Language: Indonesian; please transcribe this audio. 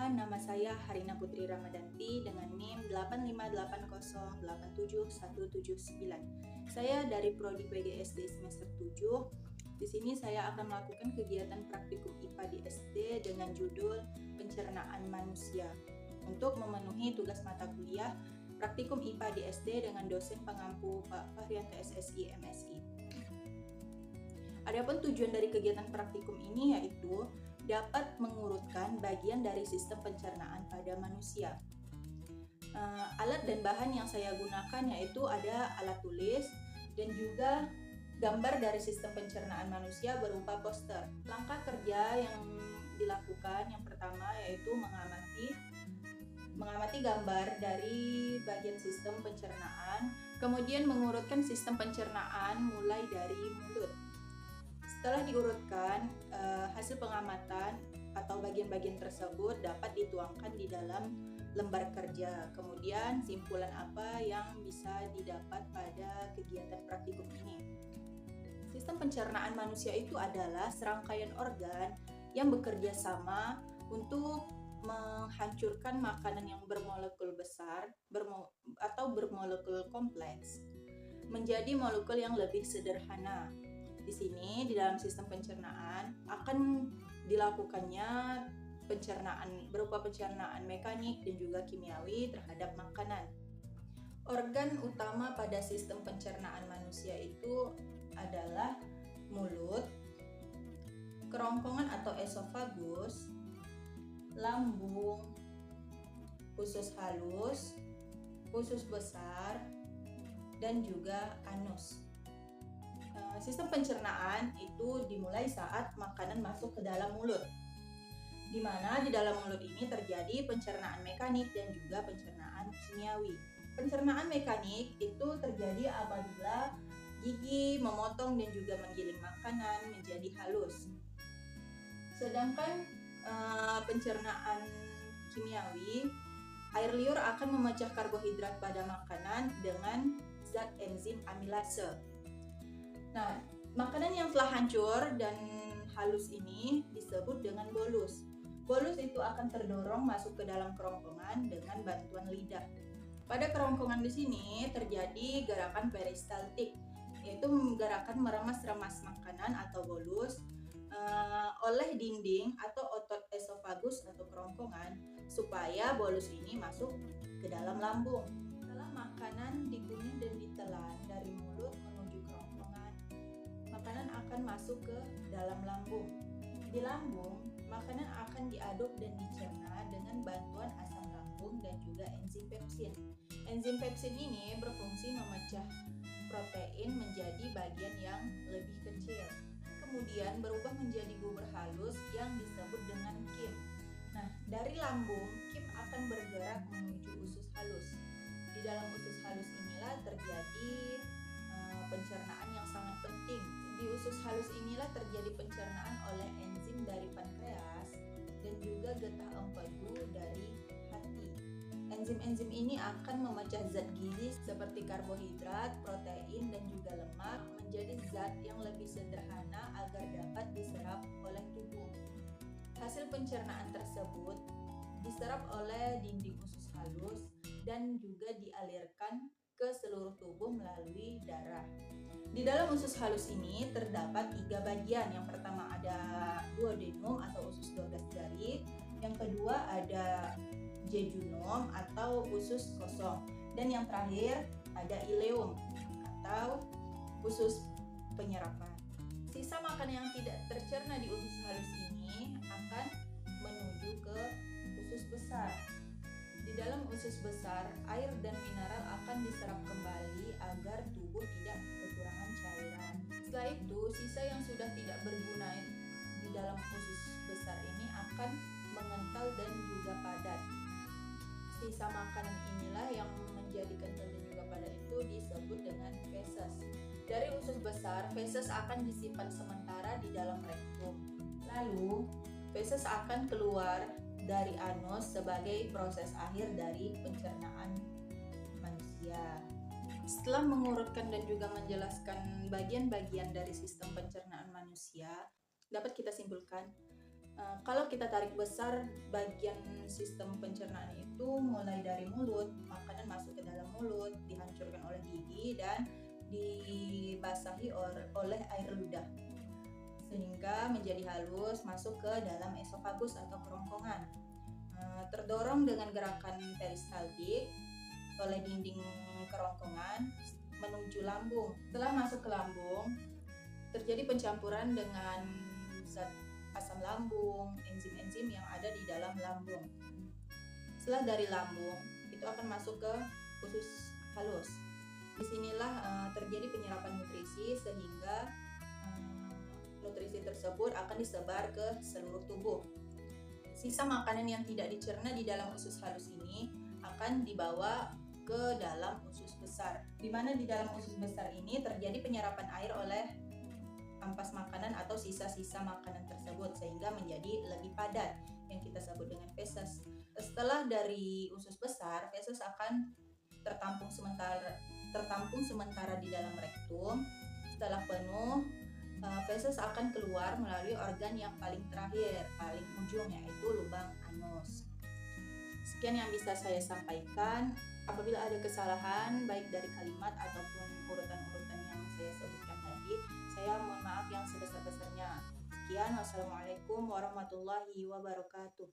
Perkenalkan, nama saya Harina Putri Ramadanti dengan NIM 858087179. Saya dari Prodi PGSD semester 7. Di sini saya akan melakukan kegiatan praktikum IPA di SD dengan judul Pencernaan Manusia untuk memenuhi tugas mata kuliah praktikum IPA di SD dengan dosen pengampu Pak Fahrianto SSI MSI. Adapun tujuan dari kegiatan praktikum ini yaitu dapat mengurutkan bagian dari sistem pencernaan pada manusia. Alat dan bahan yang saya gunakan yaitu ada alat tulis dan juga gambar dari sistem pencernaan manusia berupa poster. Langkah kerja yang dilakukan yang pertama yaitu mengamati gambar dari bagian sistem pencernaan, kemudian mengurutkan sistem pencernaan mulai dari mulut. Setelah diurutkan, hasil pengamatan atau bagian-bagian tersebut dapat dituangkan di dalam lembar kerja. Kemudian simpulan apa yang bisa didapat pada kegiatan praktikum ini. Sistem pencernaan manusia itu adalah serangkaian organ yang bekerja sama untuk menghancurkan makanan yang bermolekul besar atau bermolekul kompleks menjadi molekul yang lebih sederhana. Di sini, di dalam sistem pencernaan akan dilakukannya pencernaan berupa pencernaan mekanik dan juga kimiawi terhadap makanan. Organ utama pada sistem pencernaan manusia itu adalah mulut, kerongkongan atau esofagus, lambung, usus halus, usus besar, dan juga anus. Sistem pencernaan itu dimulai saat makanan masuk ke dalam mulut, di mana di dalam mulut ini terjadi pencernaan mekanik dan juga pencernaan kimiawi. Pencernaan mekanik itu terjadi apabila gigi memotong dan juga menggiling makanan menjadi halus. Sedangkan pencernaan kimiawi, air liur akan memecah karbohidrat pada makanan dengan zat enzim amilase. Nah, makanan yang telah hancur dan halus ini disebut dengan bolus. Bolus itu akan terdorong masuk ke dalam kerongkongan dengan bantuan lidah. Pada kerongkongan di sini terjadi gerakan peristaltik, yaitu gerakan meremas-remas makanan atau bolus oleh dinding atau otot esofagus atau kerongkongan supaya bolus ini masuk ke dalam lambung. Setelah makanan dikunyah dan ditelan dari mulut menuju kerongkongan, makanan akan masuk ke dalam lambung. Di lambung, makanan akan diaduk dan dicerna dengan bantuan asam lambung dan juga enzim pepsin. Enzim pepsin ini berfungsi memecah protein menjadi bagian yang lebih kecil. Kemudian berubah menjadi bubur halus yang disebut dengan kim. Nah, dari lambung, kim akan bergerak menuju usus halus. Di dalam usus halus inilah terjadi pencernaan yang sangat penting. Di usus halus inilah terjadi pencernaan oleh enzim dari pankreas dan juga getah empedu dari hati. Enzim-enzim ini akan memecah zat gizi seperti karbohidrat, protein, dan juga lemak menjadi zat yang lebih sederhana agar dapat diserap oleh tubuh. Hasil pencernaan tersebut diserap oleh dinding usus halus dan juga dialirkan ke seluruh tubuh melalui darah. Di dalam usus halus ini terdapat 3 bagian. Yang pertama ada duodenum atau usus 12 jari, yang kedua ada jejunum atau usus kosong, dan yang terakhir ada ileum atau usus penyerapan. Sisa makanan yang tidak tercerna di usus halus ini akan menuju ke usus besar. Di dalam usus besar, air dan mineral akan diserap kembali agar tubuh tidak kekurangan cairan. Setelah itu, sisa yang sudah tidak berguna di dalam usus besar ini akan mengental dan juga padat. Sisa makanan inilah yang menjadi kental dan juga padat itu disebut dengan feses. Dari usus besar, feses akan disimpan sementara di dalam rektum. Lalu, feses akan keluar dari anus sebagai proses akhir dari pencernaan manusia. Setelah mengurutkan dan juga menjelaskan bagian-bagian dari sistem pencernaan manusia, dapat kita simpulkan Kalau kita tarik besar bagian sistem pencernaan itu mulai dari mulut, makanan masuk ke dalam mulut, dihancurkan oleh gigi dan dibasahi oleh air ludah sehingga menjadi halus masuk ke dalam esofagus atau kerongkongan. Terdorong dengan gerakan peristaltik oleh dinding kerongkongan menuju lambung. Setelah masuk ke lambung, terjadi pencampuran dengan zat asam lambung, enzim-enzim yang ada di dalam lambung. Setelah dari lambung, itu akan masuk ke usus halus. Disinilah terjadi penyerapan nutrisi sehingga nutrisi tersebut akan disebar ke seluruh tubuh. Sisa makanan yang tidak dicerna di dalam usus halus ini akan dibawa ke dalam usus besar, di mana di dalam usus besar ini terjadi penyerapan air oleh ampas makanan atau sisa-sisa makanan tersebut sehingga menjadi lebih padat yang kita sebut dengan feses. Setelah dari usus besar, feses akan tertampung sementara di dalam rektum. Setelah penuh, feses akan keluar melalui organ yang paling terakhir, paling ujung, yaitu lubang anus. Sekian yang bisa saya sampaikan. Apabila ada kesalahan baik dari kalimat ataupun urutan-urutan yang saya sebutkan tadi, saya mohon maaf yang sebesar-besarnya. Sekian, wassalamualaikum warahmatullahi wabarakatuh.